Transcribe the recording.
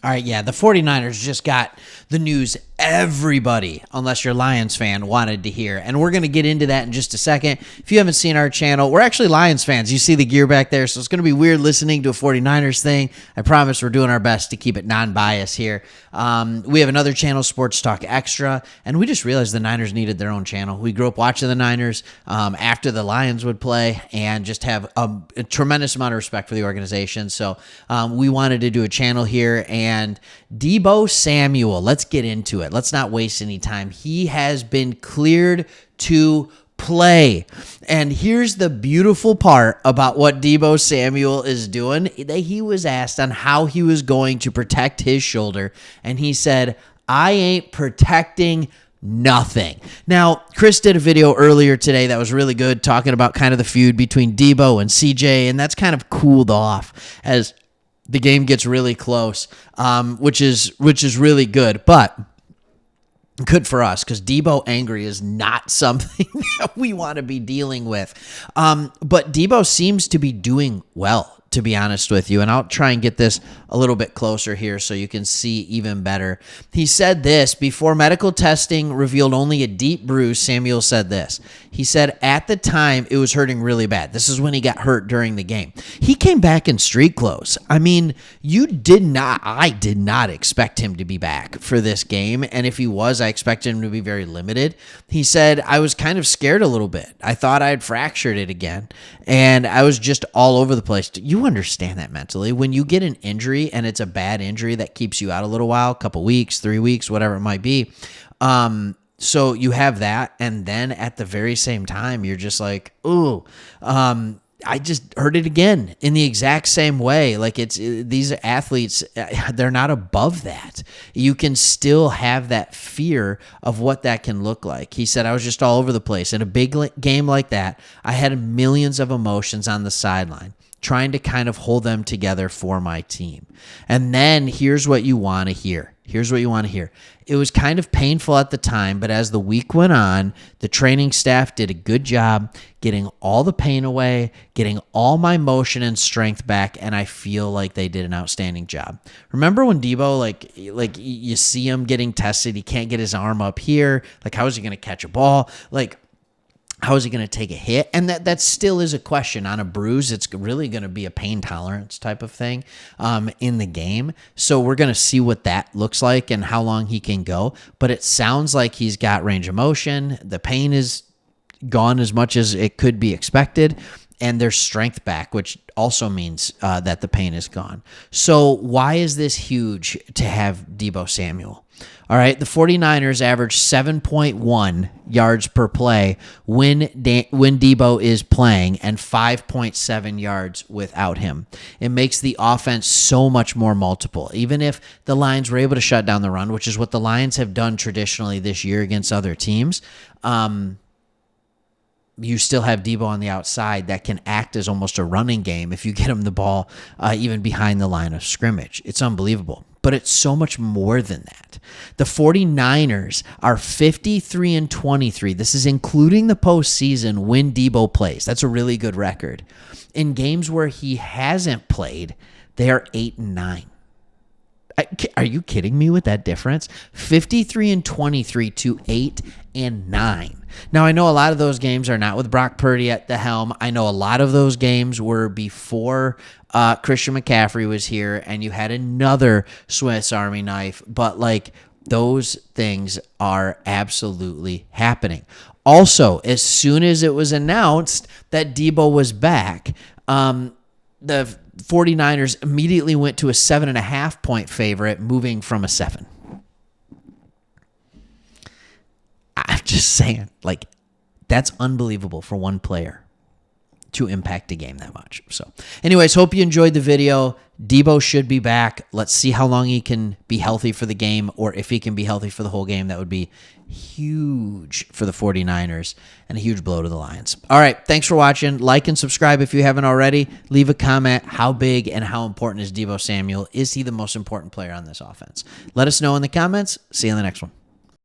All right, yeah, the 49ers just got the news everybody, unless you're a Lions fan, wanted to hear. And we're going to get into that in just a second. If you haven't seen our channel, we're actually Lions fans. You see the gear back there, so it's going to be weird listening to a 49ers thing. I promise we're doing our best to keep it non-biased here. We have another channel, Sports Talk Extra, and we just realized the Niners needed their own channel. We grew up watching the Niners after the Lions would play and just have a tremendous amount of respect for the organization. So we wanted to do a channel here, and Deebo Samuel, let's get into it. Let's not waste any time. He has been cleared to play. And here's the beautiful part about what Deebo Samuel is doing. He was asked on how he was going to protect his shoulder, and he said, "I ain't protecting nothing." Now, Chris did a video earlier today that was really good, talking about kind of the feud between Deebo and CJ, and that's kind of cooled off as the game gets really close, which is really good. But good for us, because Deebo angry is not something that we want to be dealing with. But Deebo seems to be doing well, to be honest with you. And I'll try and get this a little bit closer here so you can see even better. He said this: before medical testing revealed only a deep bruise, Samuel said this. He said, "At the time, it was hurting really bad." This is when he got hurt during the game. He came back in street clothes. I mean, I did not expect him to be back for this game. And if he was, I expected him to be very limited. He said, "I was kind of scared a little bit. I thought I had fractured it again. And I was just all over the place." You understand that mentally. When you get an injury and it's a bad injury that keeps you out a little while, a couple weeks, 3 weeks, whatever it might be. So you have that. And then at the very same time, you're just like, ooh, I just heard it again in the exact same way. Like these athletes, they're not above that. You can still have that fear of what that can look like. He said, "I was just all over the place. In a big game like that, I had millions of emotions on the sideline, trying to kind of hold them together for my team." And then here's what you want to hear. It was kind of painful at the time, but as the week went on, the training staff did a good job getting all the pain away, getting all my motion and strength back, and I feel like they did an outstanding job. Remember when Deebo, like you see him getting tested, he can't get his arm up here. Like, how is he going to catch a ball? Like, how is he going to take a hit? And that still is a question. On a bruise, it's really going to be a pain tolerance type of thing in the game. So we're going to see what that looks like and how long he can go. But it sounds like he's got range of motion. The pain is gone as much as it could be expected. And there's strength back, which also means that the pain is gone. So why is this huge to have Deebo Samuel? All right, the 49ers average 7.1 yards per play when Deebo is playing, and 5.7 yards without him. It makes the offense so much more multiple. Even if the Lions were able to shut down the run, which is what the Lions have done traditionally this year against other teams, you still have Deebo on the outside that can act as almost a running game if you get him the ball even behind the line of scrimmage. It's unbelievable. But it's so much more than that. The 49ers are 53-23. This is including the postseason when Deebo plays. That's a really good record. In games where he hasn't played, they are 8-9. Are you kidding me with that difference? 53-23 to 8-9. Now, I know a lot of those games are not with Brock Purdy at the helm. I know a lot of those games were before Christian McCaffrey was here, and you had another Swiss Army knife. But, like, those things are absolutely happening. Also, as soon as it was announced that Deebo was back, the 49ers immediately went to a 7.5-point favorite, moving from a 7. I'm just saying, like, that's unbelievable for one player to impact a game that much. So anyways, hope you enjoyed the video. Deebo should be back. Let's see how long he can be healthy for the game, or if he can be healthy for the whole game. That would be huge for the 49ers and a huge blow to the Lions. All right, thanks for watching. Like and subscribe if you haven't already. Leave a comment. How big and how important is Deebo Samuel? Is he the most important player on this offense? Let us know in the comments. See you in the next one.